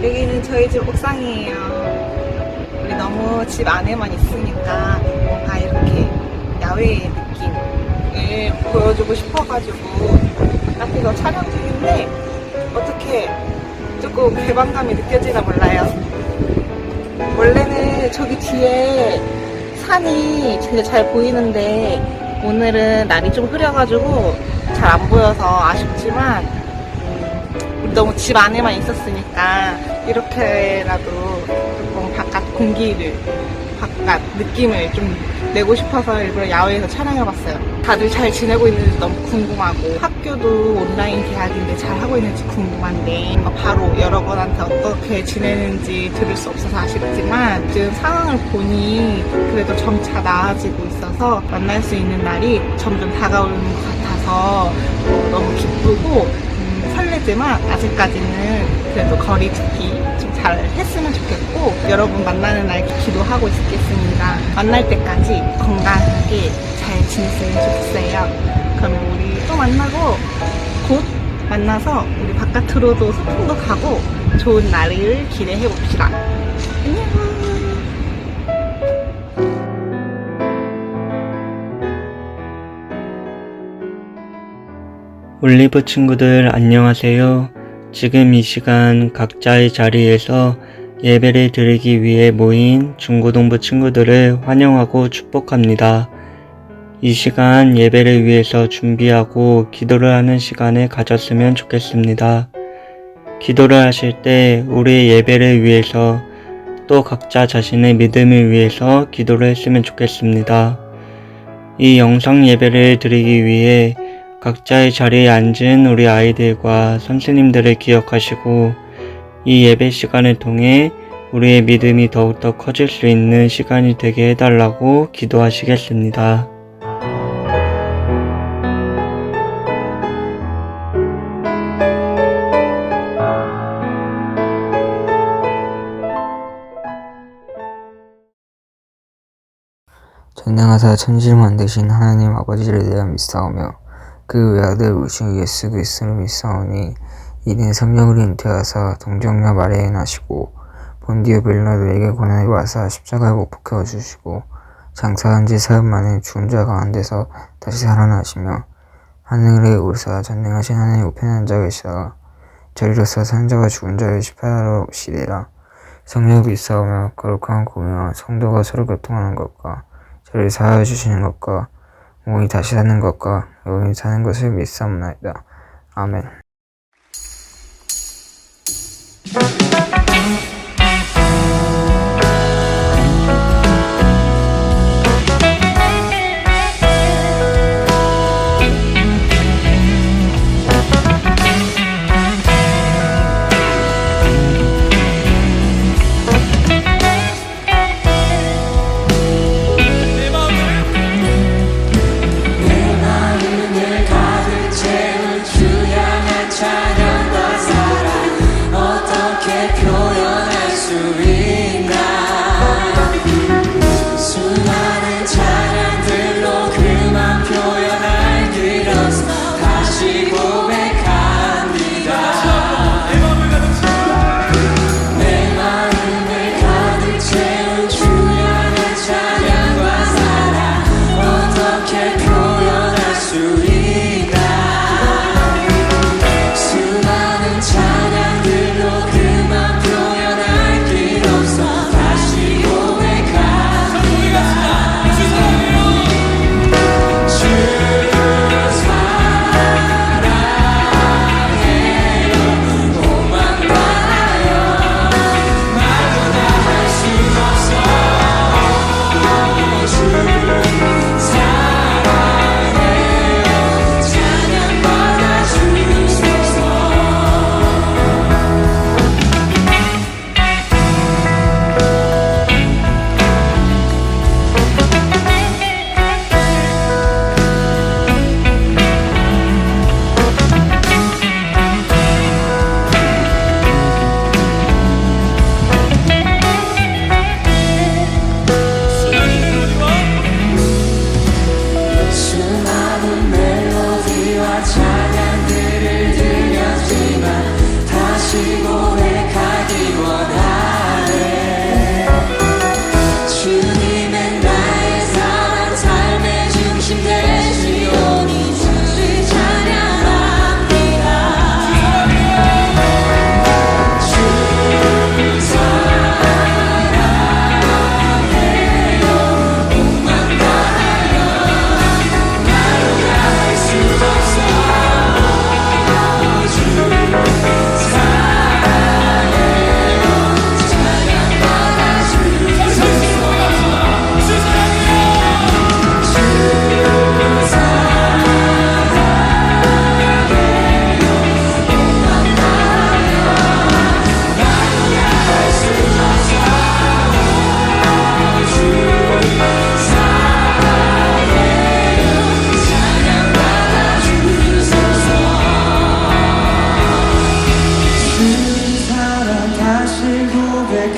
여기는 저희 집 옥상이에요. 우리 너무 집 안에만 있으니까 뭔가 이렇게 야외의 느낌을 보여주고 싶어가지고 앞에서 촬영 중인데 어떻게 조금 개방감이 느껴지나 몰라요. 원래는 저기 뒤에 산이 진짜 잘 보이는데 오늘은 날이 좀 흐려가지고 잘 안 보여서 아쉽지만 우리 너무 집 안에만 있었으니까 이렇게라도 조금 바깥 공기를, 바깥 느낌을 좀 내고 싶어서 일부러 야외에서 촬영해봤어요. 다들 잘 지내고 있는지 너무 궁금하고 학교도 온라인 개학인데 잘 하고 있는지 궁금한데 뭔가 바로 여러분한테 어떻게 지내는지 들을 수 없어서 아쉽지만 지금 상황을 보니 그래도 점차 나아지고 있어서 만날 수 있는 날이 점점 다가오는 것 같아서 너무 기쁘고 설레지만 아직까지는 그래도 거리두기 좀 잘 했으면 좋겠고 여러분 만나는 날 기도하고 있겠습니다. 만날 때까지 건강하게 잘 지냈으면 좋겠어요. 그러면 우리 또 만나고 곧 만나서 우리 바깥으로도 소풍도 가고 좋은 날을 기대해 봅시다. 안녕. 올리브 친구들 안녕하세요. 지금 이 시간 각자의 자리에서 예배를 드리기 위해 모인 중고등부 친구들을 환영하고 축복합니다. 이 시간 예배를 위해서 준비하고 기도를 하는 시간을 가졌으면 좋겠습니다. 기도를 하실 때 우리의 예배를 위해서 또 각자 자신의 믿음을 위해서 기도를 했으면 좋겠습니다. 이 영상 예배를 드리기 위해 각자의 자리에 앉은 우리 아이들과 선생님들을 기억하시고 이 예배 시간을 통해 우리의 믿음이 더욱더 커질 수 있는 시간이 되게 해달라고 기도하시겠습니다. 전능하사 천지를 만드신 하나님 아버지를 내가 믿사오며 그 외아들 우신 예수 그리스도를 믿사오니 이는 성령으로 잉태하사 동정녀 마리아에 나시고 본디오 빌라도에게 고난을 받으사 십자가에 못 박혀 주시고 장사한 지 사흘 만에 죽은 자 가운데서 다시 살아나시며 하늘에 오르사 전능하신 하나님 우편에 앉아 계시다가 저리로서 산 자와 죽은 자를 심판하러 오시리라. 성령을 믿사오며 거룩한 공의와 성도가 서로 교통하는 것과 저를 사하여 주시는 것과 몸이 다시 사는 것과 영원히 사는 것을 믿사옵나이다. 아멘. 내 마음을 가득 채운 주야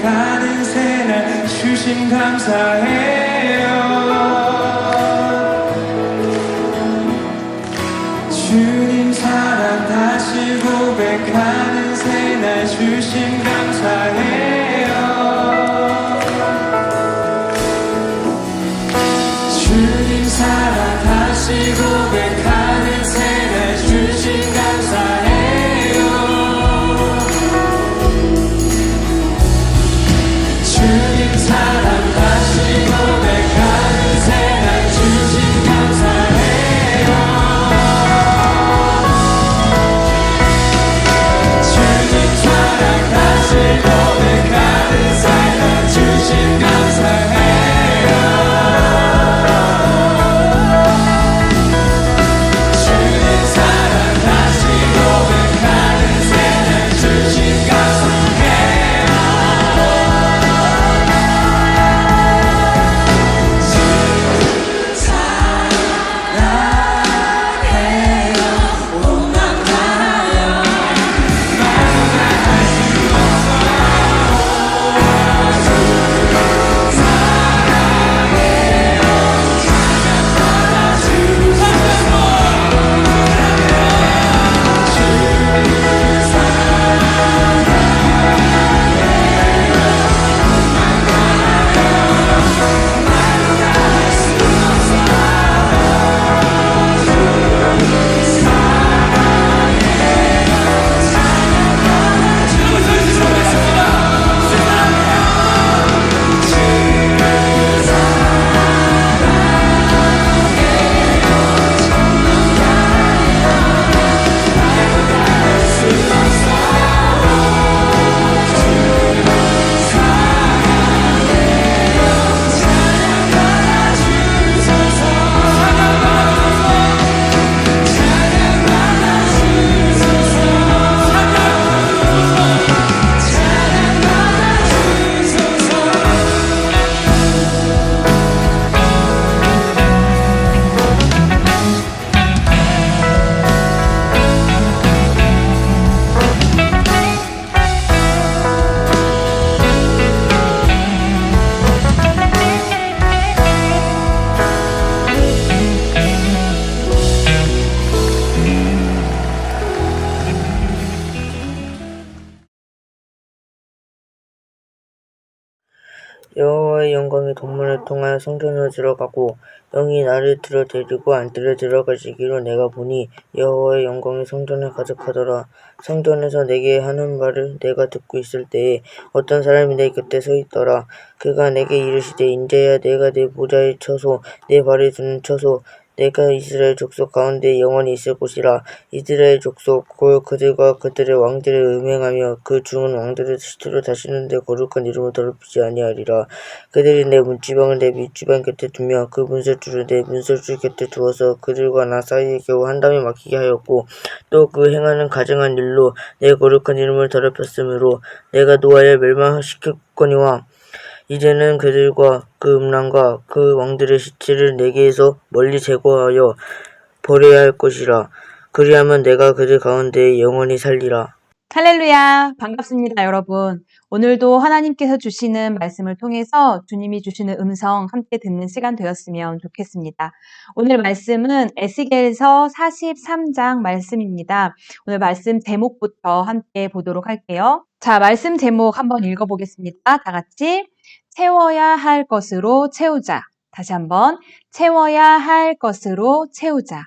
고백하는 새날 주신 감사해요. 주님 사랑 다시 고백하는 새날 주신 감사해요. 주님 사랑 다시 고백하는 새날 주신 감사해요. 주님 사랑 다시 고백하는 새날 주신 감사해요. 주님 사랑 다시 고백하는 새날 주신 감사해요. 주님 사랑 다시 고백하는 새날 주신 감사해요. 여호와의 영광이 동문을 통하여 성전으로 들어가고 영이 나를 들어 데리고 안뜰에 들어가시기로 내가 보니 여호와의 영광이 성전에 가득하더라. 성전에서 내게 하는 말을 내가 듣고 있을 때에 어떤 사람이 내 곁에 서 있더라. 그가 내게 이르시되 인자야 내가 내 보좌에 처소 내 발에 두는 처소 내가 이스라엘 족속 가운데 영원히 있을 곳이라. 이스라엘 족속 곧 그들과 그들의 왕들을 음행하며 그 죽은 왕들의 시체로 다시는 내 거룩한 이름을 더럽히지 아니하리라. 그들이 내 문지방을 내 밑지방 곁에 두며 그 문설주를 내 문설주 곁에 두어서 그들과 나 사이에 겨우 한 담이 막히게 하였고 또 그 행하는 가증한 일로 내 거룩한 이름을 더럽혔으므로 내가 노아에 멸망시켰거니와 이제는 그들과 그 음란과 그 왕들의 시체를 내게에서 멀리 제거하여 버려야 할 것이라. 그리하면 내가 그들 가운데 영원히 살리라. 할렐루야! 반갑습니다, 여러분. 오늘도 하나님께서 주시는 말씀을 통해서 주님이 주시는 음성 함께 듣는 시간 되었으면 좋겠습니다. 오늘 말씀은 에스겔서 43장 말씀입니다. 오늘 말씀 제목부터 함께 보도록 할게요. 자, 말씀 제목 한번 읽어보겠습니다. 다 같이 채워야 할 것으로 채우자. 다시 한번 채워야 할 것으로 채우자.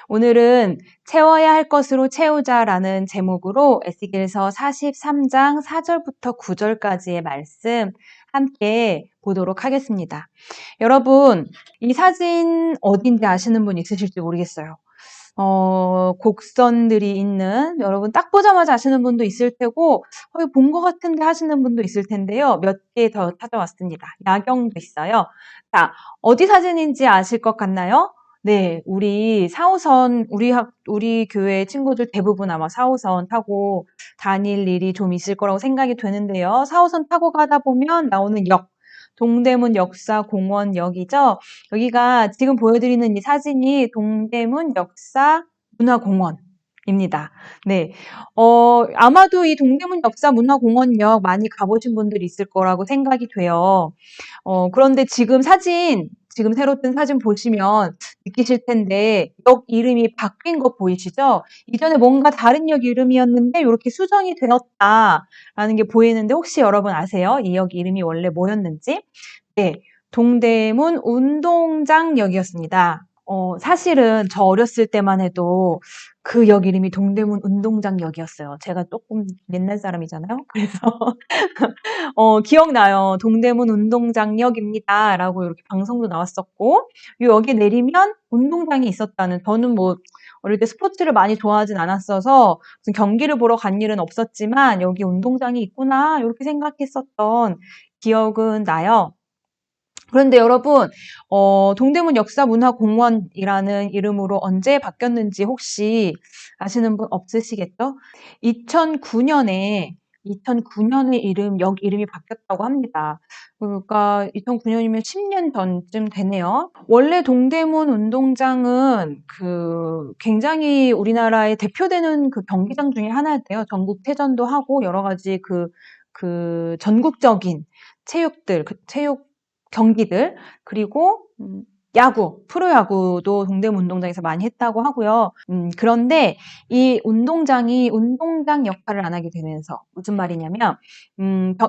오늘은 채워야 할 것으로 채우자라는 제목으로 에스겔서 43장 4절부터 9절까지의 말씀 함께 보도록 하겠습니다. 여러분, 이 사진 어딘지 아시는 분 있으실지 모르겠어요. 곡선들이 있는, 여러분 딱 보자마자 아시는 분도 있을 테고 본 것 같은데 하시는 분도 있을 텐데요. 몇 개 더 찾아왔습니다. 야경도 있어요. 자, 어디 사진인지 아실 것 같나요? 네, 우리 4호선, 우리 교회 친구들 대부분 아마 4호선 타고 다닐 일이 좀 있을 거라고 생각이 되는데요. 4호선 타고 가다 보면 나오는 역, 동대문 역사공원역이죠. 여기가 지금 보여드리는 이 사진이 동대문 역사문화공원. 입니다. 네. 아마도 이 동대문 역사문화공원역 많이 가보신 분들이 있을 거라고 생각이 돼요. 그런데 지금 새로 뜬 사진 보시면 느끼실 텐데, 역 이름이 바뀐 거 보이시죠? 이전에 뭔가 다른 역 이름이었는데, 이렇게 수정이 되었다라는 게 보이는데, 혹시 여러분 아세요? 이 역 이름이 원래 뭐였는지? 네. 동대문 운동장역이었습니다. 사실은 저 어렸을 때만 해도 그 역 이름이 동대문 운동장역이었어요. 제가 조금 옛날 사람이잖아요. 그래서 기억나요. 동대문 운동장역입니다. 라고 이렇게 방송도 나왔었고, 이 역에 내리면 운동장이 있었다는, 저는 뭐, 어릴 때 스포츠를 많이 좋아하진 않았어서, 무슨 경기를 보러 간 일은 없었지만, 여기 운동장이 있구나, 이렇게 생각했었던 기억은 나요. 그런데 여러분, 동대문 역사문화공원이라는 이름으로 언제 바뀌었는지 혹시 아시는 분 없으시겠죠? 2009년에 역 이름이 바뀌었다고 합니다. 그러니까 2009년이면 10년 전쯤 되네요. 원래 동대문 운동장은 굉장히 우리나라의 대표되는 그 경기장 중에 하나였대요. 전국체전도 하고 여러 가지 전국적인 체육 경기들, 그리고 프로야구도 동대문 운동장에서 많이 했다고 하고요. 그런데 이 운동장이 운동장 역할을 안 하게 되면서 무슨 말이냐면,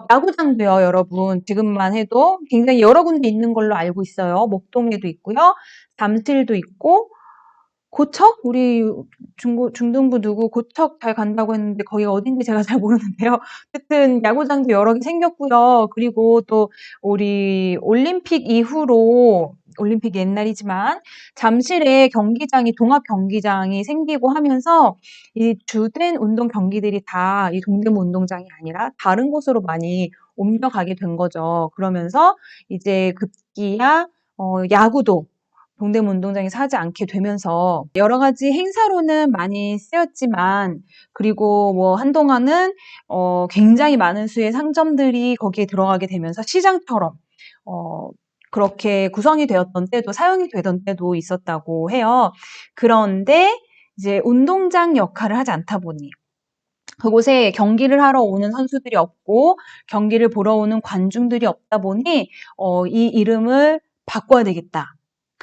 야구장도요, 여러분. 지금만 해도 굉장히 여러 군데 있는 걸로 알고 있어요. 목동에도 있고요. 잠실도 있고, 고척? 우리 중등부 누구 고척 잘 간다고 했는데 거기가 어딘지 제가 잘 모르는데요. 어쨌든 야구장도 여러 개 생겼고요. 그리고 또 우리 올림픽 이후로, 올림픽 옛날이지만 잠실에 종합 경기장이 생기고 하면서 이 주된 운동 경기들이 다 이 동대문 운동장이 아니라 다른 곳으로 많이 옮겨가게 된 거죠. 그러면서 이제 급기야 야구도 동대문 운동장에서 하지 않게 되면서 여러 가지 행사로는 많이 쓰였지만, 그리고 뭐 한동안은 굉장히 많은 수의 상점들이 거기에 들어가게 되면서 시장처럼 그렇게 구성이 되었던 때도, 사용이 되던 때도 있었다고 해요. 그런데 이제 운동장 역할을 하지 않다 보니 그곳에 경기를 하러 오는 선수들이 없고 경기를 보러 오는 관중들이 없다 보니 이 이름을 바꿔야 되겠다.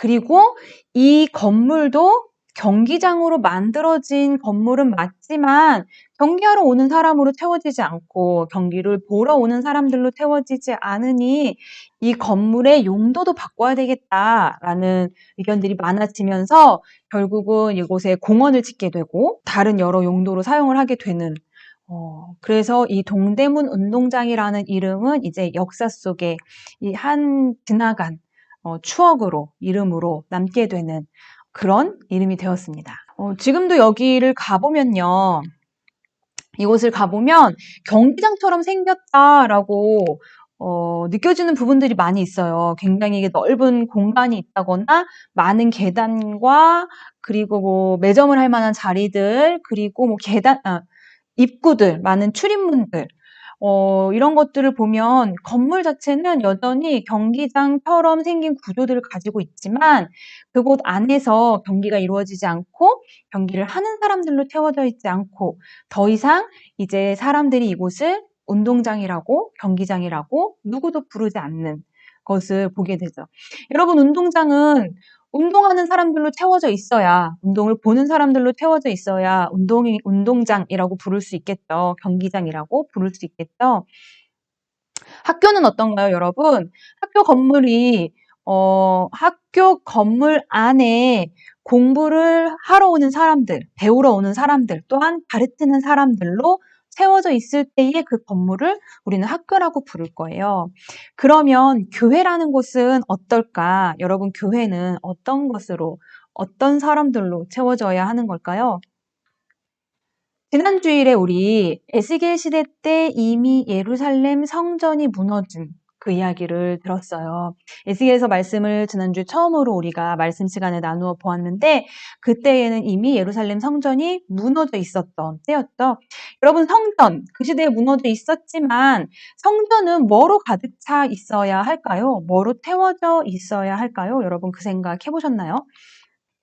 그리고 이 건물도 경기장으로 만들어진 건물은 맞지만 경기하러 오는 사람으로 채워지지 않고 경기를 보러 오는 사람들로 채워지지 않으니 이 건물의 용도도 바꿔야 되겠다라는 의견들이 많아지면서 결국은 이곳에 공원을 짓게 되고 다른 여러 용도로 사용을 하게 되는, 그래서 이 동대문 운동장이라는 이름은 이제 역사 속에 이 지나간 추억으로, 이름으로 남게 되는 그런 이름이 되었습니다. 지금도 여기를 가보면요. 이곳을 가보면 경기장처럼 생겼다라고 느껴지는 부분들이 많이 있어요. 굉장히 넓은 공간이 있다거나 많은 계단과 그리고 뭐 매점을 할 만한 자리들, 그리고 뭐 입구들, 많은 출입문들, 이런 것들을 보면 건물 자체는 여전히 경기장처럼 생긴 구조들을 가지고 있지만 그곳 안에서 경기가 이루어지지 않고 경기를 하는 사람들로 채워져 있지 않고 더 이상 이제 사람들이 이곳을 운동장이라고, 경기장이라고 누구도 부르지 않는 것을 보게 되죠. 여러분, 운동장은 운동하는 사람들로 채워져 있어야, 운동을 보는 사람들로 채워져 있어야 운동장이라고 부를 수 있겠죠. 경기장이라고 부를 수 있겠죠. 학교는 어떤가요, 여러분? 학교 건물 안에 공부를 하러 오는 사람들, 배우러 오는 사람들, 또한 가르치는 사람들로 채워져 있을 때의 그 건물을 우리는 학교라고 부를 거예요. 그러면 교회라는 곳은 어떨까? 여러분, 교회는 어떤 것으로, 어떤 사람들로 채워져야 하는 걸까요? 지난 주일에 우리 에스겔 시대 때 이미 예루살렘 성전이 무너진 그 이야기를 들었어요. 에스겔에서 말씀을 지난주 처음으로 우리가 말씀 시간에 나누어 보았는데 그때에는 이미 예루살렘 성전이 무너져 있었던 때였죠. 여러분, 성전, 그 시대에 무너져 있었지만 성전은 뭐로 가득 차 있어야 할까요? 뭐로 태워져 있어야 할까요? 여러분, 그 생각 해보셨나요?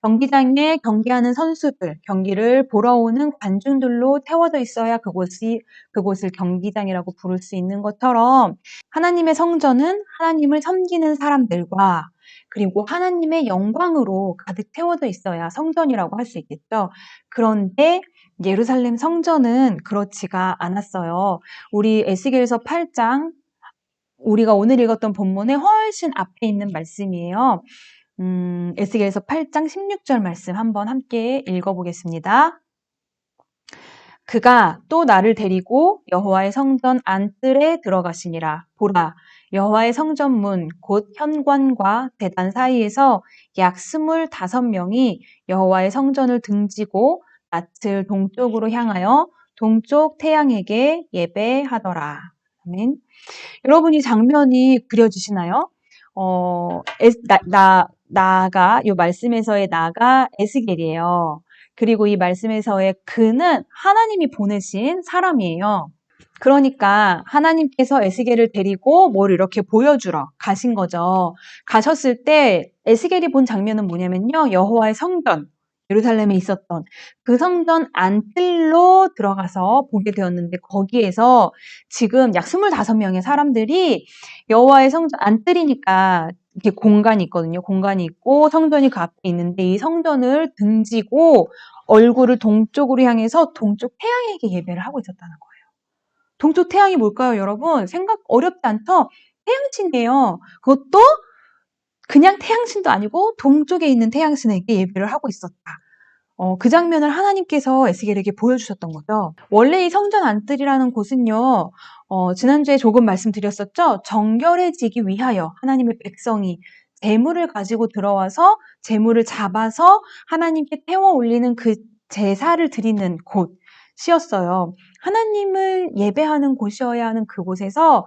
경기장에 경기하는 선수들, 경기를 보러 오는 관중들로 태워져 있어야 그곳을 경기장이라고 부를 수 있는 것처럼 하나님의 성전은 하나님을 섬기는 사람들과 그리고 하나님의 영광으로 가득 태워져 있어야 성전이라고 할 수 있겠죠. 그런데 예루살렘 성전은 그렇지가 않았어요. 우리 에스겔서 8장, 우리가 오늘 읽었던 본문의 훨씬 앞에 있는 말씀이에요. 에스겔서 8장 16절 말씀 한번 함께 읽어보겠습니다. 그가 또 나를 데리고 여호와의 성전 안뜰에 들어가시니라. 보라, 여호와의 성전문 곧 현관과 대단 사이에서 약 25명이 여호와의 성전을 등지고 낯을 동쪽으로 향하여 동쪽 태양에게 예배하더라. 아멘. 여러분 이 장면이 그려지시나요? 나가 이 말씀에서의 나가 에스겔이에요. 그리고 이 말씀에서의 그는 하나님이 보내신 사람이에요. 그러니까 하나님께서 에스겔을 데리고 뭘 이렇게 보여주러 가신 거죠. 가셨을 때 에스겔이 본 장면은 뭐냐면요. 여호와의 성전, 예루살렘에 있었던 그 성전 안뜰로 들어가서 보게 되었는데 거기에서 지금 약 25명의 사람들이 여호와의 성전 안뜰이니까 이렇게 공간이 있거든요. 공간이 있고 성전이 그 앞에 있는데 이 성전을 등지고 얼굴을 동쪽으로 향해서 동쪽 태양에게 예배를 하고 있었다는 거예요. 동쪽 태양이 뭘까요, 여러분? 생각 어렵지 않죠? 태양신이에요. 그것도 그냥 태양신도 아니고 동쪽에 있는 태양신에게 예배를 하고 있었다. 그 장면을 하나님께서 에스겔에게 보여주셨던 거죠. 원래 이 성전 안뜰이라는 곳은요, 지난주에 조금 말씀드렸었죠? 정결해지기 위하여 하나님의 백성이 제물을 가지고 들어와서 제물을 잡아서 하나님께 태워 올리는 그 제사를 드리는 곳이었어요. 하나님을 예배하는 곳이어야 하는 그곳에서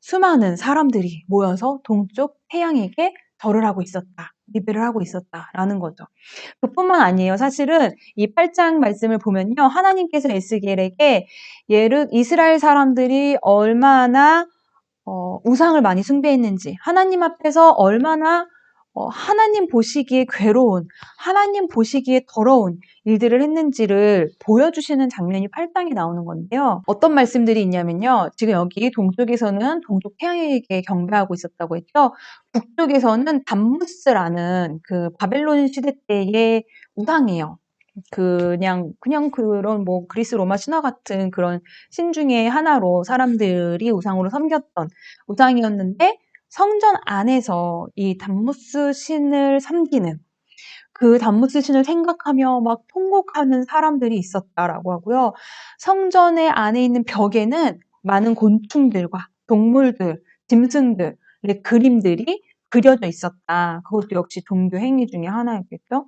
수많은 사람들이 모여서 동쪽 태양에게 절을 하고 있었다. 예배를 하고 있었다라는 거죠. 그뿐만 아니에요. 사실은 이 8장 말씀을 보면요. 하나님께서 에스겔에게 이스라엘 사람들이 얼마나 우상을 많이 숭배했는지, 하나님 앞에서 얼마나 하나님 보시기에 괴로운, 하나님 보시기에 더러운 일들을 했는지를 보여주시는 장면이 8장에 나오는 건데요. 어떤 말씀들이 있냐면요. 지금 여기 동쪽에서는 동쪽 태양에게 경배하고 있었다고 했죠. 북쪽에서는 담무스라는 그 바벨론 시대 때의 우상이에요. 그냥 그런 뭐 그리스 로마 신화 같은 그런 신 중에 하나로 사람들이 우상으로 섬겼던 우상이었는데 성전 안에서 이 담무스 신을 섬기는 그 담무스 신을 생각하며 막 통곡하는 사람들이 있었다라고 하고요. 성전의 안에 있는 벽에는 많은 곤충들과 동물들, 짐승들의 그림들이 그려져 있었다. 그것도 역시 종교 행위 중에 하나였겠죠.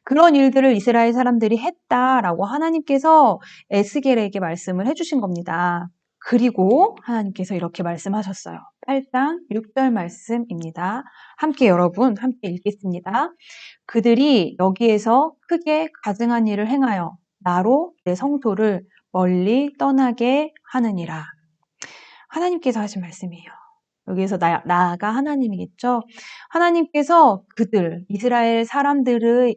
그런 일들을 이스라엘 사람들이 했다라고 하나님께서 에스겔에게 말씀을 해주신 겁니다. 그리고 하나님께서 이렇게 말씀하셨어요. 8장 6절 말씀입니다. 여러분 함께 읽겠습니다. 그들이 여기에서 크게 가증한 일을 행하여 나로 내 성소를 멀리 떠나게 하느니라. 하나님께서 하신 말씀이에요. 여기에서 나가 하나님이겠죠. 하나님께서 이스라엘 사람들이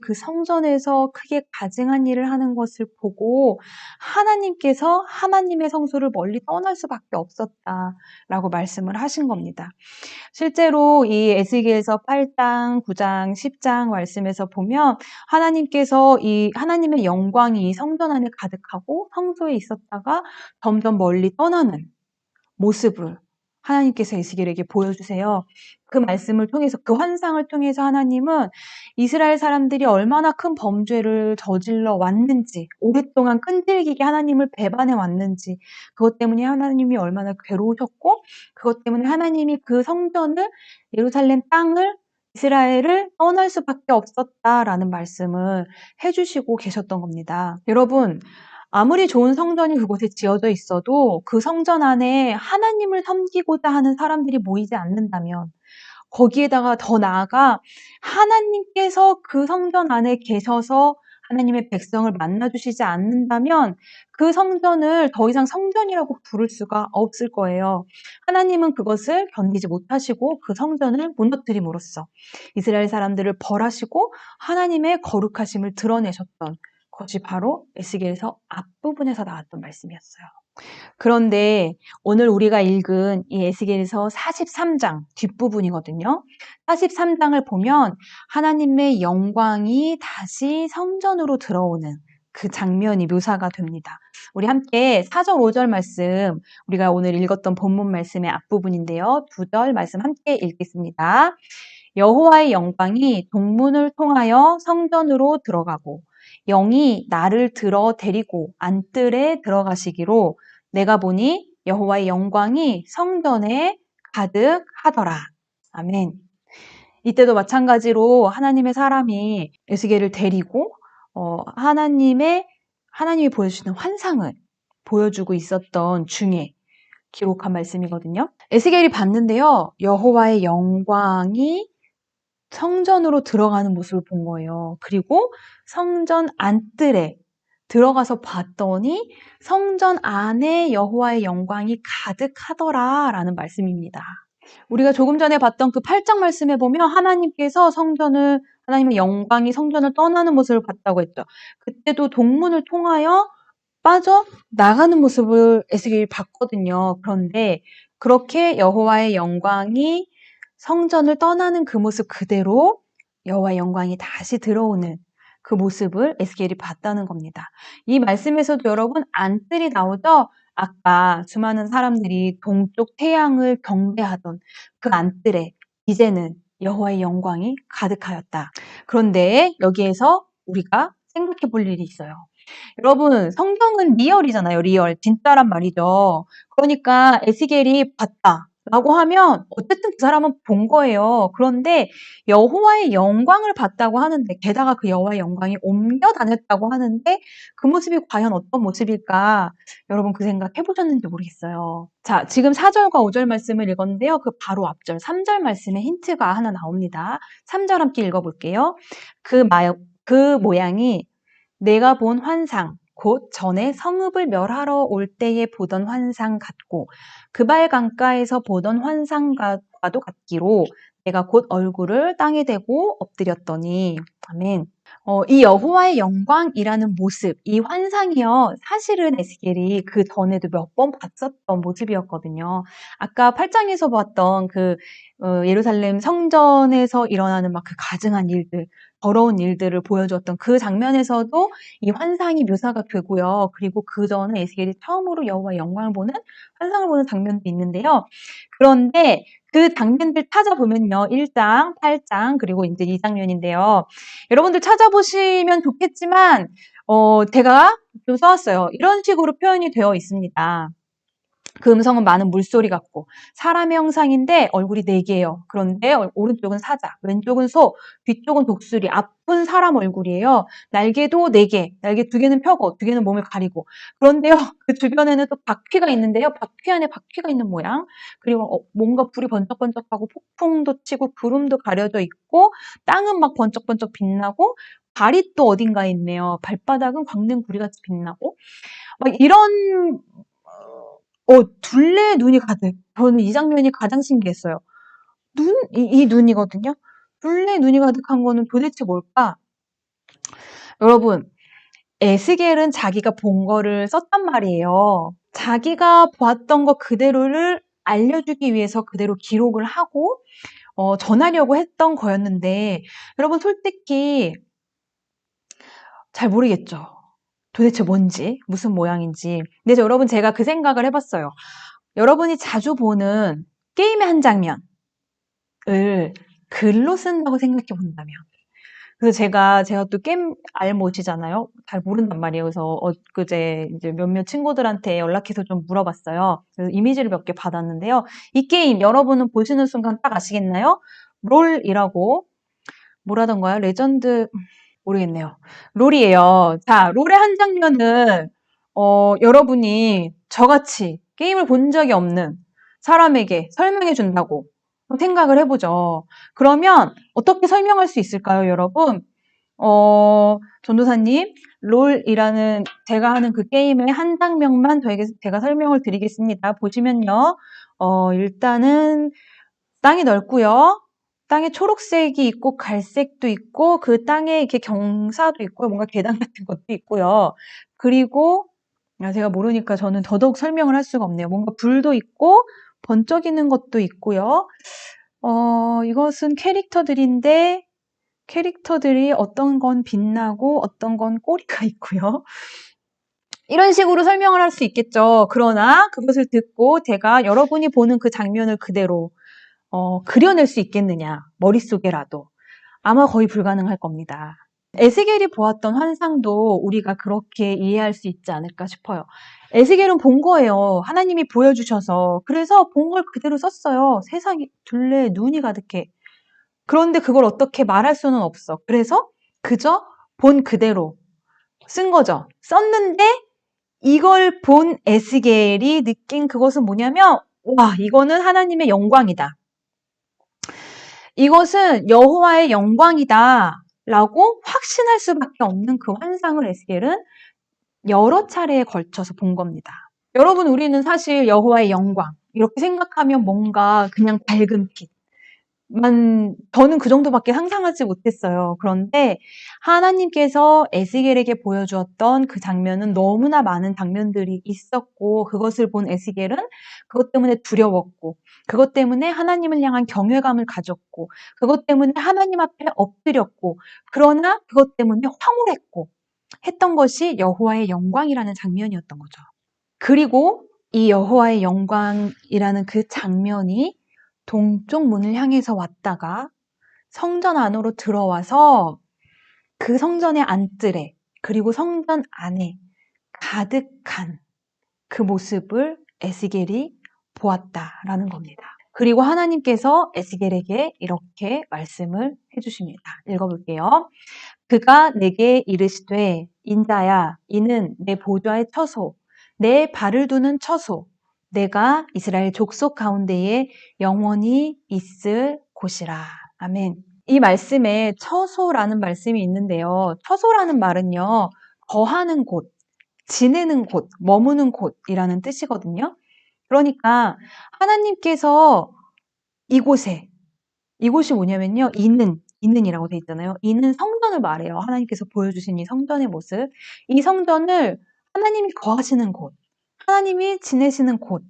그 성전에서 크게 가증한 일을 하는 것을 보고 하나님께서 하나님의 성소를 멀리 떠날 수밖에 없었다라고 말씀을 하신 겁니다. 실제로 이 에스겔서 8장, 9장, 10장 말씀에서 보면 하나님께서 이 하나님의 영광이 성전 안에 가득하고 성소에 있었다가 점점 멀리 떠나는 모습을 하나님께서 에스겔에게 보여주세요. 그 말씀을 통해서, 그 환상을 통해서 하나님은 이스라엘 사람들이 얼마나 큰 범죄를 저질러 왔는지, 오랫동안 끈질기게 하나님을 배반해 왔는지, 그것 때문에 하나님이 얼마나 괴로우셨고, 그것 때문에 하나님이 그 성전을, 예루살렘 땅을, 이스라엘을 떠날 수밖에 없었다라는 말씀을 해주시고 계셨던 겁니다. 여러분, 아무리 좋은 성전이 그곳에 지어져 있어도 그 성전 안에 하나님을 섬기고자 하는 사람들이 모이지 않는다면, 거기에다가 더 나아가 하나님께서 그 성전 안에 계셔서 하나님의 백성을 만나주시지 않는다면 그 성전을 더 이상 성전이라고 부를 수가 없을 거예요. 하나님은 그것을 견디지 못하시고 그 성전을 무너뜨림으로써 이스라엘 사람들을 벌하시고 하나님의 거룩하심을 드러내셨던 것이 바로 에스겔서 앞부분에서 나왔던 말씀이었어요. 그런데 오늘 우리가 읽은 이 에스겔서 43장 뒷부분이거든요. 43장을 보면 하나님의 영광이 다시 성전으로 들어오는 그 장면이 묘사가 됩니다. 우리 함께 4절, 5절 말씀, 우리가 오늘 읽었던 본문 말씀의 앞부분인데요. 2절 말씀 함께 읽겠습니다. 여호와의 영광이 동문을 통하여 성전으로 들어가고 영이 나를 들어 데리고 안뜰에 들어가시기로 내가 보니 여호와의 영광이 성전에 가득하더라. 아멘. 이때도 마찬가지로 하나님의 사람이 에스겔을 데리고 하나님이 보여주시는 환상을 보여주고 있었던 중에 기록한 말씀이거든요. 에스겔이 봤는데요. 여호와의 영광이 성전으로 들어가는 모습을 본 거예요. 그리고 성전 안뜰에 들어가서 봤더니 성전 안에 여호와의 영광이 가득하더라 라는 말씀입니다. 우리가 조금 전에 봤던 그 8장 말씀에 보면 하나님께서 하나님의 영광이 성전을 떠나는 모습을 봤다고 했죠. 그때도 동문을 통하여 빠져나가는 모습을 에스겔이 봤거든요. 그런데 그렇게 여호와의 영광이 성전을 떠나는 그 모습 그대로 여호와의 영광이 다시 들어오는 그 모습을 에스겔이 봤다는 겁니다. 이 말씀에서도 여러분 안뜰이 나오죠? 아까 수많은 사람들이 동쪽 태양을 경배하던 그 안뜰에 이제는 여호와의 영광이 가득하였다. 그런데 여기에서 우리가 생각해 볼 일이 있어요. 여러분 성경은 리얼이잖아요. 리얼. 진짜란 말이죠. 그러니까 에스겔이 봤다. 라고 하면 어쨌든 그 사람은 본 거예요. 그런데 여호와의 영광을 봤다고 하는데 게다가 그 여호와의 영광이 옮겨 다녔다고 하는데 그 모습이 과연 어떤 모습일까? 여러분 그 생각 해보셨는지 모르겠어요. 자, 지금 4절과 5절 말씀을 읽었는데요. 그 바로 앞절 3절 말씀에 힌트가 하나 나옵니다. 3절 함께 읽어볼게요. 그 모양이 내가 본 환상 곧 전에 성읍을 멸하러 올 때에 보던 환상 같고 그발 강가에서 보던 환상과도 같기로 내가 곧 얼굴을 땅에 대고 엎드렸더니 아멘. 이 여호와의 영광이라는 모습, 이 환상이요. 사실은 에스겔이 그 전에도 몇 번 봤었던 모습이었거든요. 아까 8장에서 봤던 예루살렘 성전에서 일어나는 막 그 가증한 일들, 더러운 일들을 보여주었던 그 장면에서도 이 환상이 묘사가 되고요. 그리고 그 전에 에스겔이 처음으로 여호와의 영광을 보는 환상을 보는 장면도 있는데요. 그런데 그 장면들 찾아보면요. 1장, 8장, 그리고 이제 2장면인데요. 여러분들 찾아보시면 좋겠지만, 제가 좀 써왔어요. 이런 식으로 표현이 되어 있습니다. 그 음성은 많은 물소리 같고 사람의 형상인데 얼굴이 4개예요. 그런데 오른쪽은 사자, 왼쪽은 소, 뒤쪽은 독수리, 앞은 사람 얼굴이에요. 날개도 4개, 날개 2개는 펴고 2개는 몸을 가리고. 그런데요, 그 주변에는 또 바퀴가 있는데요. 바퀴 안에 바퀴가 있는 모양. 그리고 뭔가 불이 번쩍번쩍하고 폭풍도 치고 구름도 가려져 있고 땅은 막 번쩍번쩍 빛나고 발이 또 어딘가에 있네요. 발바닥은 광능구리같이 빛나고 막 이런 둘레에 눈이 가득. 저는 이 장면이 가장 신기했어요. 이 눈이거든요. 둘레에 눈이 가득한 거는 도대체 뭘까? 여러분, 에스겔은 자기가 본 거를 썼단 말이에요. 자기가 보았던 거 그대로를 알려주기 위해서 그대로 기록을 하고 전하려고 했던 거였는데 여러분 솔직히 잘 모르겠죠. 도대체 뭔지, 무슨 모양인지. 근데 여러분 제가 그 생각을 해봤어요. 여러분이 자주 보는 게임의 한 장면을 글로 쓴다고 생각해 본다면. 그래서 제가 또 게임 알못이잖아요. 잘 모른단 말이에요. 그래서 엊그제 이제 몇몇 친구들한테 연락해서 좀 물어봤어요. 그래서 이미지를 몇 개 받았는데요. 이 게임 여러분은 보시는 순간 딱 아시겠나요? 롤이라고 뭐라던가요? 레전드 모르겠네요. 롤이에요. 자, 롤의 한 장면은 여러분이 저같이 게임을 본 적이 없는 사람에게 설명해 준다고 생각을 해보죠. 그러면 어떻게 설명할 수 있을까요, 여러분? 전도사님, 롤이라는 제가 하는 그 게임의 한 장면만 제가 설명을 드리겠습니다. 보시면요, 일단은 땅이 넓고요. 땅에 초록색이 있고 갈색도 있고 그 땅에 이렇게 경사도 있고요. 뭔가 계단 같은 것도 있고요. 그리고 제가 모르니까 저는 더더욱 설명을 할 수가 없네요. 뭔가 불도 있고 번쩍이는 것도 있고요. 이것은 캐릭터들인데 캐릭터들이 어떤 건 빛나고 어떤 건 꼬리가 있고요. 이런 식으로 설명을 할 수 있겠죠. 그러나 그것을 듣고 제가 여러분이 보는 그 장면을 그대로 그려낼 수 있겠느냐, 머릿속에라도. 아마 거의 불가능할 겁니다. 에스겔이 보았던 환상도 우리가 그렇게 이해할 수 있지 않을까 싶어요. 에스겔은 본 거예요. 하나님이 보여주셔서. 그래서 본 걸 그대로 썼어요. 세상이 둘레에 눈이 가득해. 그런데 그걸 어떻게 말할 수는 없어. 그래서 그저 본 그대로 쓴 거죠. 썼는데 이걸 본 에스겔이 느낀 그것은 뭐냐면, 와, 이거는 하나님의 영광이다. 이것은 여호와의 영광이다 라고 확신할 수밖에 없는 그 환상을 에스겔은 여러 차례에 걸쳐서 본 겁니다. 여러분, 우리는 사실 여호와의 영광 이렇게 생각하면 뭔가 그냥 밝은 빛, 저는 그 정도밖에 상상하지 못했어요. 그런데 하나님께서 에스겔에게 보여주었던 그 장면은 너무나 많은 장면들이 있었고, 그것을 본 에스겔은 그것 때문에 두려웠고, 그것 때문에 하나님을 향한 경외감을 가졌고, 그것 때문에 하나님 앞에 엎드렸고, 그러나 그것 때문에 황홀했고 했던 것이 여호와의 영광이라는 장면이었던 거죠. 그리고 이 여호와의 영광이라는 그 장면이 동쪽 문을 향해서 왔다가 성전 안으로 들어와서 그 성전의 안뜰에 그리고 성전 안에 가득한 그 모습을 에스겔이 보았다라는 겁니다. 그리고 하나님께서 에스겔에게 이렇게 말씀을 해주십니다. 읽어볼게요. 그가 내게 이르시되 인자야, 이는 내 보좌의 처소, 내 발을 두는 처소, 내가 이스라엘 족속 가운데에 영원히 있을 곳이라. 아멘. 이 말씀에 처소라는 말씀이 있는데요. 처소라는 말은요, 거하는 곳, 지내는 곳, 머무는 곳이라는 뜻이거든요. 그러니까 하나님께서 이곳이 뭐냐면요, 이는이라고 돼 있잖아요. 이는 성전을 말해요. 하나님께서 보여주신 이 성전의 모습. 이 성전을 하나님이 거하시는 곳, 하나님이 지내시는 곳,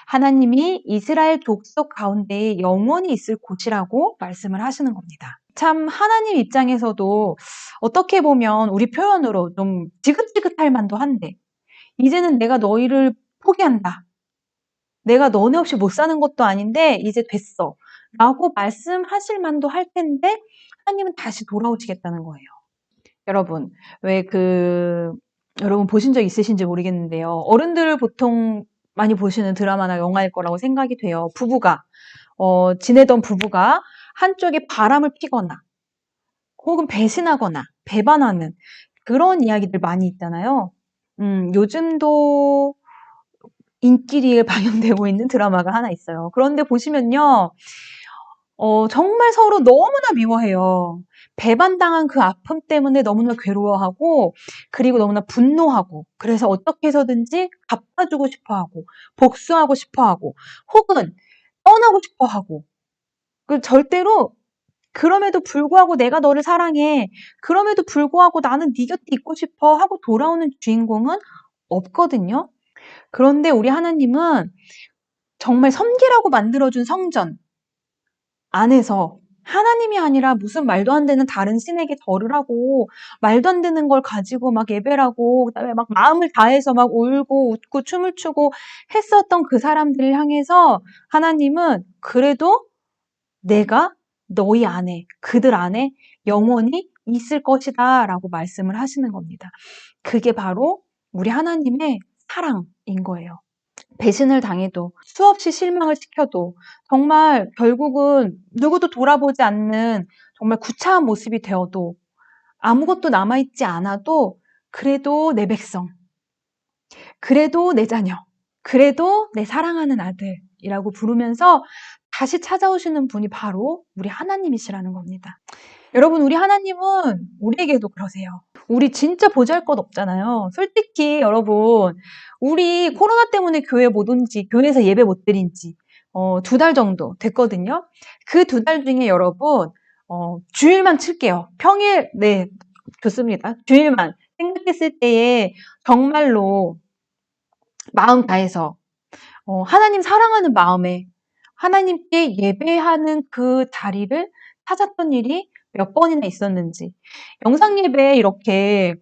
하나님이 이스라엘 족속 가운데에 영원히 있을 곳이라고 말씀을 하시는 겁니다. 참 하나님 입장에서도 어떻게 보면 우리 표현으로 좀 지긋지긋할 만도 한데, 이제는 내가 너희를 포기한다. 내가 너네 없이 못 사는 것도 아닌데 이제 됐어. 라고 말씀하실 만도 할 텐데 하나님은 다시 돌아오시겠다는 거예요. 여러분, 여러분 보신 적 있으신지 모르겠는데요. 어른들을 보통 많이 보시는 드라마나 영화일 거라고 생각이 돼요. 지내던 부부가 한쪽에 바람을 피거나 혹은 배신하거나 배반하는 그런 이야기들 많이 있잖아요. 요즘도 인기리에 방영되고 있는 드라마가 하나 있어요. 그런데 보시면요, 정말 서로 너무나 미워해요. 배반당한 그 아픔 때문에 너무나 괴로워하고, 그리고 너무나 분노하고, 그래서 어떻게 해서든지 갚아주고 싶어 하고, 복수하고 싶어 하고, 혹은 떠나고 싶어 하고, 절대로 그럼에도 불구하고 내가 너를 사랑해. 그럼에도 불구하고 나는 네 곁에 있고 싶어 하고 돌아오는 주인공은 없거든요. 그런데 우리 하나님은 정말 섬기라고 만들어준 성전 안에서 하나님이 아니라 무슨 말도 안 되는 다른 신에게 절을 하고 말도 안 되는 걸 가지고 막 예배를 하고 그다음에 막 마음을 다해서 막 울고 웃고 춤을 추고 했었던 그 사람들을 향해서 하나님은 그래도 내가 너희 안에, 그들 안에 영원히 있을 것이다 라고 말씀을 하시는 겁니다. 그게 바로 우리 하나님의 사랑인 거예요. 배신을 당해도 수없이 실망을 시켜도 정말 결국은 누구도 돌아보지 않는 정말 구차한 모습이 되어도 아무것도 남아있지 않아도 그래도 내 백성, 그래도 내 자녀, 그래도 내 사랑하는 아들이라고 부르면서 다시 찾아오시는 분이 바로 우리 하나님이시라는 겁니다. 여러분, 우리 하나님은 우리에게도 그러세요. 우리 진짜 보잘것없잖아요. 솔직히 여러분, 우리 코로나 때문에 교회 못 온 지, 교회에서 예배 못 드린 지 2달 정도 됐거든요. 그 2달 중에 여러분, 주일만 칠게요. 평일, 네, 좋습니다. 주일만 생각했을 때에 정말로 마음 다해서 하나님 사랑하는 마음에 하나님께 예배하는 그 자리를 찾았던 일이 몇 번이나 있었는지, 영상 예배 이렇게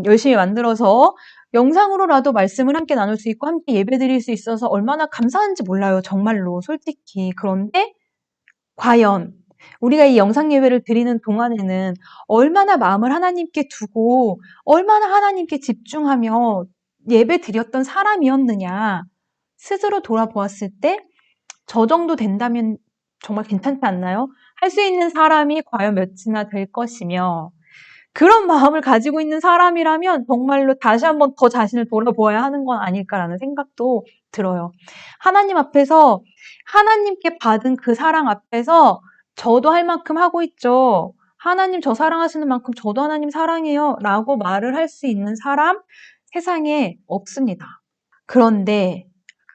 열심히 만들어서 영상으로라도 말씀을 함께 나눌 수 있고 함께 예배 드릴 수 있어서 얼마나 감사한지 몰라요. 정말로 솔직히. 그런데 과연 우리가 이 영상 예배를 드리는 동안에는 얼마나 마음을 하나님께 두고 얼마나 하나님께 집중하며 예배 드렸던 사람이었느냐, 스스로 돌아보았을 때 저 정도 된다면 정말 괜찮지 않나요? 할 수 있는 사람이 과연 몇이나 될 것이며, 그런 마음을 가지고 있는 사람이라면 정말로 다시 한번 더 자신을 돌아보아야 하는 건 아닐까라는 생각도 들어요. 하나님 앞에서, 하나님께 받은 그 사랑 앞에서 저도 할 만큼 하고 있죠. 하나님 저 사랑하시는 만큼 저도 하나님 사랑해요 라고 말을 할 수 있는 사람 세상에 없습니다. 그런데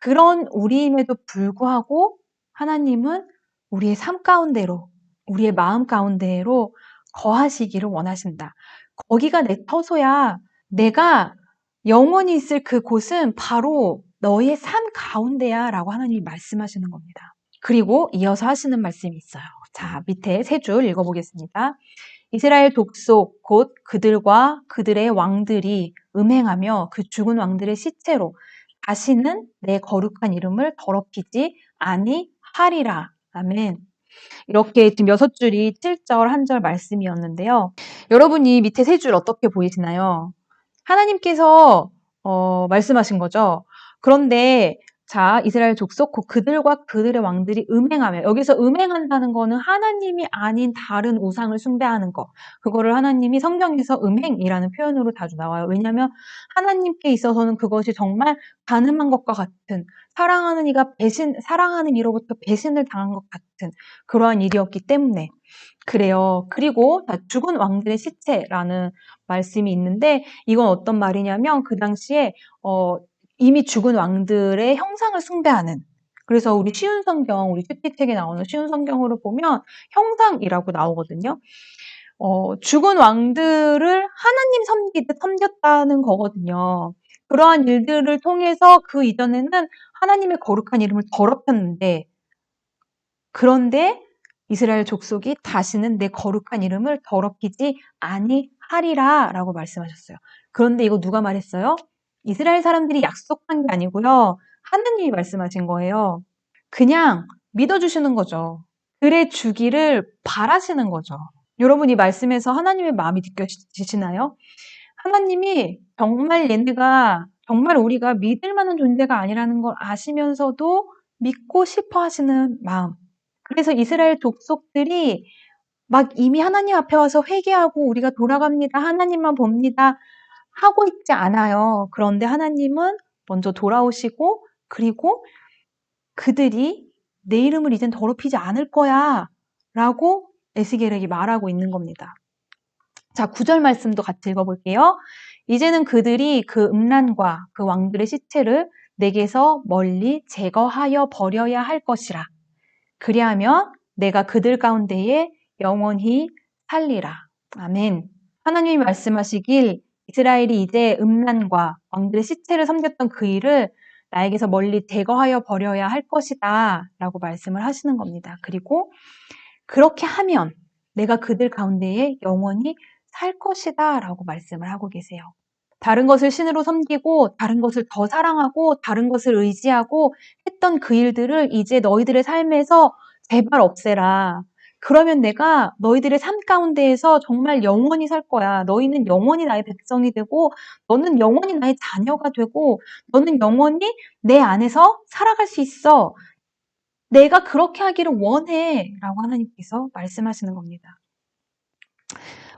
그런 우리임에도 불구하고 하나님은 우리의 삶 가운데로, 우리의 마음 가운데로 거하시기를 원하신다. 거기가 내 터소야. 내가 영원히 있을 그곳은 바로 너의 삶 가운데야 라고 하나님이 말씀하시는 겁니다. 그리고 이어서 하시는 말씀이 있어요. 자, 밑에 3줄 읽어보겠습니다. 이스라엘 족속 곧 그들과 그들의 왕들이 음행하며 그 죽은 왕들의 시체로 다시는 내 거룩한 이름을 더럽히지 아니하리라. 아멘. 이렇게 지금 6줄이 7절, 1절 말씀이었는데요. 여러분 이 밑에 3줄 어떻게 보이시나요? 하나님께서 말씀하신 거죠. 그런데 자, 이스라엘 족속 곧 그들과 그들의 왕들이 음행하며, 여기서 음행한다는 거는 하나님이 아닌 다른 우상을 숭배하는 거. 그거를 하나님이 성경에서 음행이라는 표현으로 자주 나와요. 왜냐하면 하나님께 있어서는 그것이 정말 가늠한 것과 같은, 사랑하는 이가 사랑하는 이로부터 배신을 당한 것 같은 그러한 일이었기 때문에 그래요. 그리고 죽은 왕들의 시체라는 말씀이 있는데, 이건 어떤 말이냐면 그 당시에 이미 죽은 왕들의 형상을 숭배하는, 그래서 우리 쉬운 성경, 우리 큐티책에 나오는 쉬운 성경으로 보면 형상이라고 나오거든요. 죽은 왕들을 하나님 섬기듯 섬겼다는 거거든요. 그러한 일들을 통해서 그 이전에는 하나님의 거룩한 이름을 더럽혔는데, 그런데 이스라엘 족속이 다시는 내 거룩한 이름을 더럽히지 아니하리라 라고 말씀하셨어요. 그런데 이거 누가 말했어요? 이스라엘 사람들이 약속한 게 아니고요. 하나님이 말씀하신 거예요. 그냥 믿어주시는 거죠. 그래 주기를 바라시는 거죠. 여러분 이 말씀에서 하나님의 마음이 느껴지시나요? 하나님이 정말 얘네가 정말 우리가 믿을 만한 존재가 아니라는 걸 아시면서도 믿고 싶어 하시는 마음. 그래서 이스라엘 족속들이 막 이미 하나님 앞에 와서 회개하고 우리가 돌아갑니다. 하나님만 봅니다. 하고 있지 않아요. 그런데 하나님은 먼저 돌아오시고 그리고 그들이 내 이름을 이젠 더럽히지 않을 거야 라고 에스겔에게 말하고 있는 겁니다. 자, 9절 말씀도 같이 읽어볼게요. 이제는 그들이 그 음란과 그 왕들의 시체를 내게서 멀리 제거하여 버려야 할 것이라. 그리하면 내가 그들 가운데에 영원히 살리라. 아멘. 하나님이 말씀하시길 이스라엘이 이제 음란과 왕들의 시체를 섬겼던 그 일을 나에게서 멀리 제거하여 버려야 할 것이다 라고 말씀을 하시는 겁니다. 그리고 그렇게 하면 내가 그들 가운데에 영원히 살 것이다 라고 말씀을 하고 계세요. 다른 것을 신으로 섬기고 다른 것을 더 사랑하고 다른 것을 의지하고 했던 그 일들을 이제 너희들의 삶에서 제발 없애라. 그러면 내가 너희들의 삶 가운데에서 정말 영원히 살 거야. 너희는 영원히 나의 백성이 되고 너는 영원히 나의 자녀가 되고 너는 영원히 내 안에서 살아갈 수 있어. 내가 그렇게 하기를 원해 라고 하나님께서 말씀하시는 겁니다.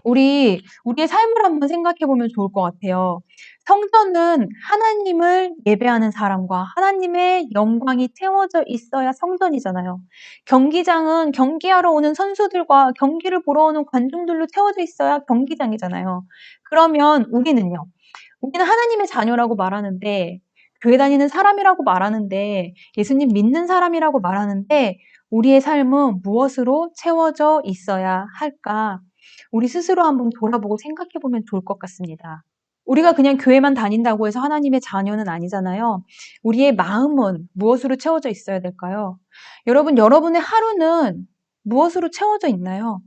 우리의 삶을 한번 생각해 보면 좋을 것 같아요. 성전은 하나님을 예배하는 사람과 하나님의 영광이 채워져 있어야 성전이잖아요. 경기장은 경기하러 오는 선수들과 경기를 보러 오는 관중들로 채워져 있어야 경기장이잖아요. 그러면 우리는요? 우리는 하나님의 자녀라고 말하는데, 교회 다니는 사람이라고 말하는데, 예수님 믿는 사람이라고 말하는데, 우리의 삶은 무엇으로 채워져 있어야 할까? 우리 스스로 한번 돌아보고 생각해 보면 좋을 것 같습니다. 우리가 그냥 교회만 다닌다고 해서 하나님의 자녀는 아니잖아요. 우리의 마음은 무엇으로 채워져 있어야 될까요? 여러분, 여러분의 하루는 무엇으로 채워져 있나요?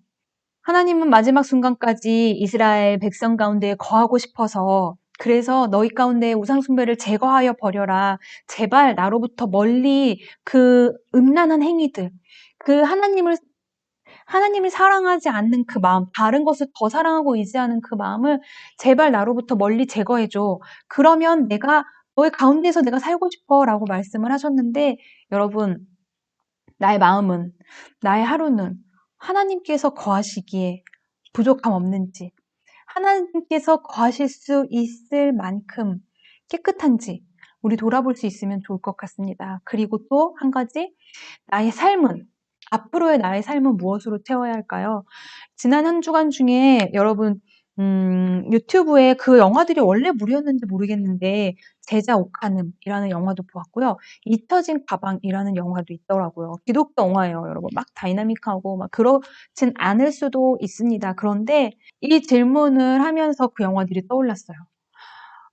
하나님은 마지막 순간까지 이스라엘 백성 가운데 거하고 싶어서 그래서 너희 가운데 우상숭배를 제거하여 버려라. 제발 나로부터 멀리 그 음란한 행위들, 그 하나님을 사랑하지 않는 그 마음, 다른 것을 더 사랑하고 의지하는 그 마음을 제발 나로부터 멀리 제거해줘. 그러면 너의 가운데서 내가 살고 싶어 라고 말씀을 하셨는데, 여러분, 나의 마음은, 나의 하루는 하나님께서 거하시기에 부족함 없는지, 하나님께서 거하실 수 있을 만큼 깨끗한지 우리 돌아볼 수 있으면 좋을 것 같습니다. 그리고 또 한 가지, 앞으로의 나의 삶은 무엇으로 채워야 할까요? 지난 한 주간 중에 여러분, 유튜브에 그 영화들이 원래 무료였는지 모르겠는데, 제자 옥하눔이라는 영화도 보았고요. 잊혀진 가방이라는 영화도 있더라고요. 기독교 영화예요, 여러분. 막 다이나믹하고 막 그렇진 않을 수도 있습니다. 그런데 이 질문을 하면서 그 영화들이 떠올랐어요.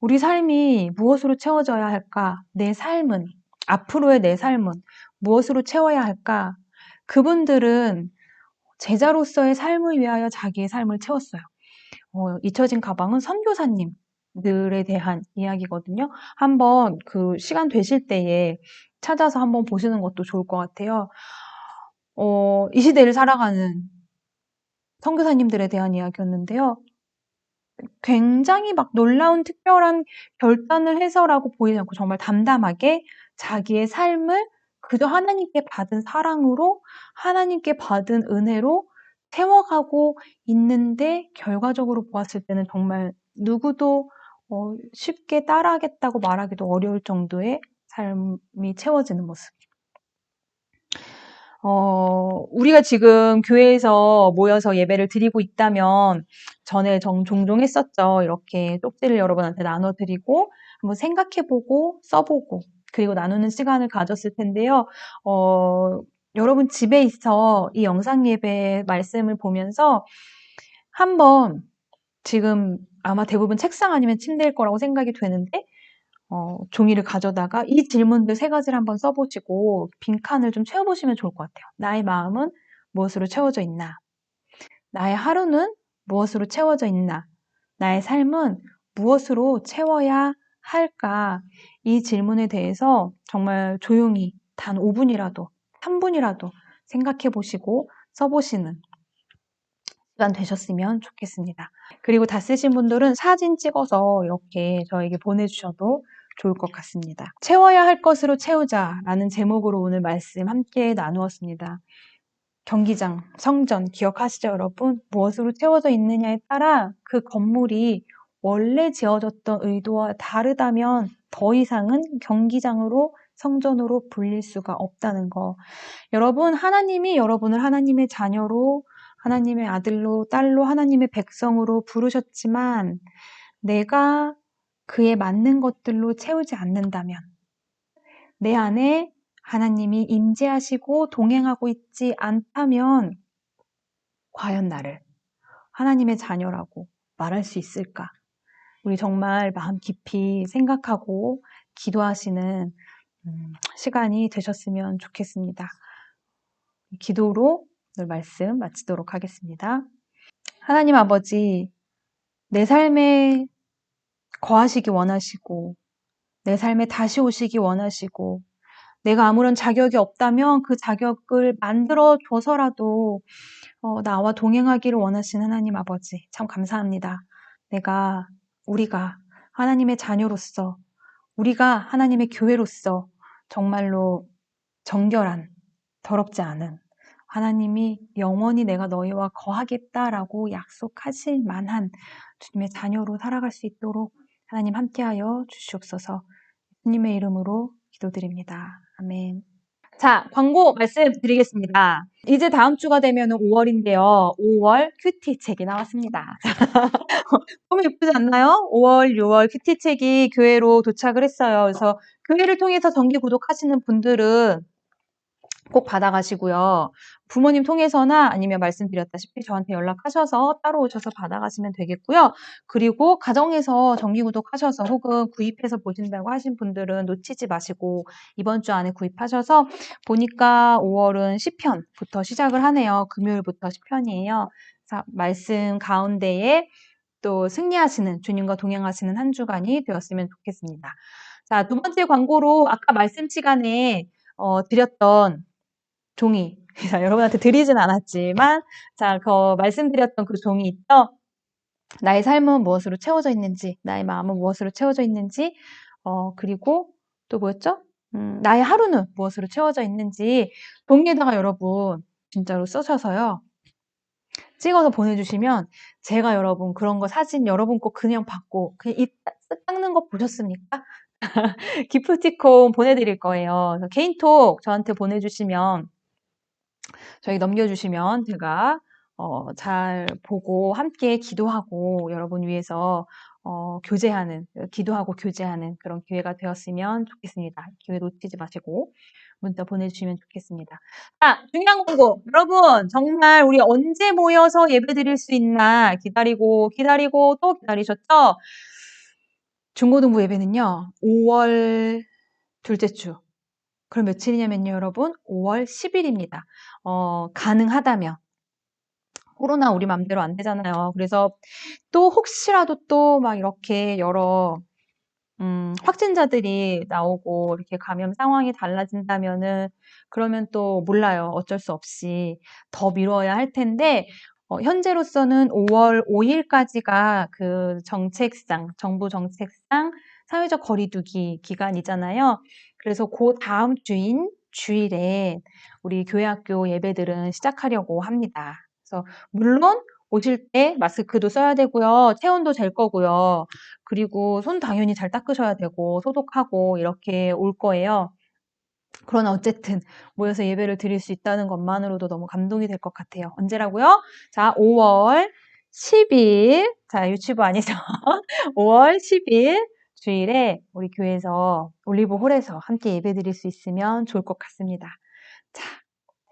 우리 삶이 무엇으로 채워져야 할까? 앞으로의 내 삶은 무엇으로 채워야 할까? 그분들은 제자로서의 삶을 위하여 자기의 삶을 채웠어요. 잊혀진 가방은 선교사님들에 대한 이야기거든요. 한번 그 시간 되실 때에 찾아서 한번 보시는 것도 좋을 것 같아요. 이 시대를 살아가는 선교사님들에 대한 이야기였는데요. 굉장히 막 놀라운 특별한 결단을 해서라고 보이지 않고 정말 담담하게 자기의 삶을 그저 하나님께 받은 사랑으로, 하나님께 받은 은혜로 채워가고 있는데, 결과적으로 보았을 때는 정말 누구도 쉽게 따라하겠다고 말하기도 어려울 정도의 삶이 채워지는 모습. 우리가 지금 교회에서 모여서 예배를 드리고 있다면, 전에 종종 했었죠. 이렇게 쪽지를 여러분한테 나눠드리고, 한번 생각해보고, 써보고, 그리고 나누는 시간을 가졌을 텐데요. 여러분 집에 있어 이 영상 예배 말씀을 보면서 한번 지금 아마 대부분 책상 아니면 침대일 거라고 생각이 되는데, 종이를 가져다가 이 질문들 3가지를 한번 써보시고 빈칸을 좀 채워보시면 좋을 것 같아요. 나의 마음은 무엇으로 채워져 있나? 나의 하루는 무엇으로 채워져 있나? 나의 삶은 무엇으로 채워야 할까? 이 질문에 대해서 정말 조용히 단 5분이라도, 3분이라도 생각해 보시고 써보시는 시간 되셨으면 좋겠습니다. 그리고 다 쓰신 분들은 사진 찍어서 이렇게 저에게 보내주셔도 좋을 것 같습니다. 채워야 할 것으로 채우자라는 제목으로 오늘 말씀 함께 나누었습니다. 경기장, 성전 기억하시죠, 여러분? 무엇으로 채워져 있느냐에 따라 그 건물이 원래 지어졌던 의도와 다르다면 더 이상은 경기장으로, 성전으로 불릴 수가 없다는 거. 여러분, 하나님이 여러분을 하나님의 자녀로, 하나님의 아들로, 딸로, 하나님의 백성으로 부르셨지만 내가 그에 맞는 것들로 채우지 않는다면, 내 안에 하나님이 임재하시고 동행하고 있지 않다면 과연 나를 하나님의 자녀라고 말할 수 있을까? 우리 정말 마음 깊이 생각하고 기도하시는 시간이 되셨으면 좋겠습니다. 기도로 오늘 말씀 마치도록 하겠습니다. 하나님 아버지, 내 삶에 거하시기 원하시고, 내 삶에 다시 오시기 원하시고, 내가 아무런 자격이 없다면 그 자격을 만들어 줘서라도 나와 동행하기를 원하신 하나님 아버지, 참 감사합니다. 우리가 하나님의 자녀로서, 우리가 하나님의 교회로서 정말로 정결한, 더럽지 않은 하나님이 영원히 내가 너희와 거하겠다라고 약속하실 만한 주님의 자녀로 살아갈 수 있도록 하나님 함께하여 주시옵소서. 주님의 이름으로 기도드립니다. 아멘. 자, 광고 말씀드리겠습니다. 이제 다음 주가 되면 5월인데요. 5월 큐티 책이 나왔습니다. 너무 예쁘지 않나요? 5월, 6월 큐티 책이 교회로 도착을 했어요. 그래서 교회를 통해서 정기 구독하시는 분들은 꼭 받아가시고요. 부모님 통해서나 아니면 말씀드렸다시피 저한테 연락하셔서 따로 오셔서 받아가시면 되겠고요. 그리고 가정에서 정기 구독하셔서 혹은 구입해서 보신다고 하신 분들은 놓치지 마시고 이번 주 안에 구입하셔서 보니까 5월은 시편부터 시작을 하네요. 금요일부터 시편이에요. 말씀 가운데에 또 승리하시는 주님과 동행하시는 한 주간이 되었으면 좋겠습니다. 자, 두 번째 광고로 아까 말씀 시간에 드렸던 종이. 자, 여러분한테 드리진 않았지만, 자, 말씀드렸던 그 종이 있죠? 나의 삶은 무엇으로 채워져 있는지, 나의 마음은 무엇으로 채워져 있는지, 그리고 또 뭐였죠? 나의 하루는 무엇으로 채워져 있는지, 종이에다가 여러분, 진짜로 쓰셔서요. 찍어서 보내주시면, 제가 여러분, 그런 거 사진 여러분 거 그냥 받고, 그냥 닦는 거 보셨습니까? 기프티콘 보내드릴 거예요. 개인톡 저한테 보내주시면, 저희 넘겨주시면 제가 잘 보고 함께 기도하고 여러분 위해서 기도하고 교제하는 그런 기회가 되었으면 좋겠습니다. 기회 놓치지 마시고 문자 보내주시면 좋겠습니다. 자, 중요한 광고. 여러분, 정말 우리 언제 모여서 예배 드릴 수 있나 기다리고 또 기다리셨죠? 중고등부 예배는요, 5월 둘째 주. 그럼 며칠이냐면요, 여러분? 5월 10일입니다. 가능하다면. 코로나 우리 맘대로 안 되잖아요. 그래서 또 혹시라도 또 막 이렇게 여러 확진자들이 나오고 이렇게 감염 상황이 달라진다면은 그러면 또 몰라요. 어쩔 수 없이 더 미뤄야 할 텐데 현재로서는 5월 5일까지가 그 정부 정책상 사회적 거리두기 기간이잖아요. 그래서 그 다음 주인 주일에 우리 교회학교 예배들은 시작하려고 합니다. 그래서 물론 오실 때 마스크도 써야 되고요. 체온도 잴 거고요. 그리고 손 당연히 잘 닦으셔야 되고 소독하고 이렇게 올 거예요. 그러나 어쨌든 모여서 예배를 드릴 수 있다는 것만으로도 너무 감동이 될 것 같아요. 언제라고요? 자, 5월 10일. 자, 유치부 아니죠? 5월 10일 주일에 우리 교회에서 올리브홀에서 함께 예배 드릴 수 있으면 좋을 것 같습니다. 자,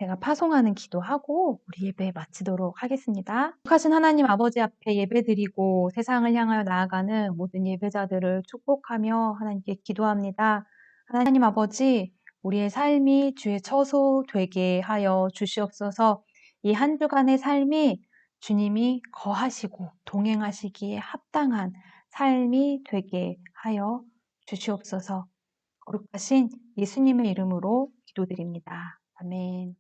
제가 파송하는 기도하고 우리 예배 마치도록 하겠습니다. 하신 하나님 아버지 앞에 예배드리고 세상을 향하여 나아가는 모든 예배자들을 축복하며 하나님께 기도합니다. 하나님 아버지, 우리의 삶이 주의 처소 되게 하여 주시옵소서. 이 한 주간의 삶이 주님이 거하시고 동행하시기에 합당한 삶이 되게 하여 주시옵소서. 거룩하신 예수님의 이름으로 기도드립니다. 아멘.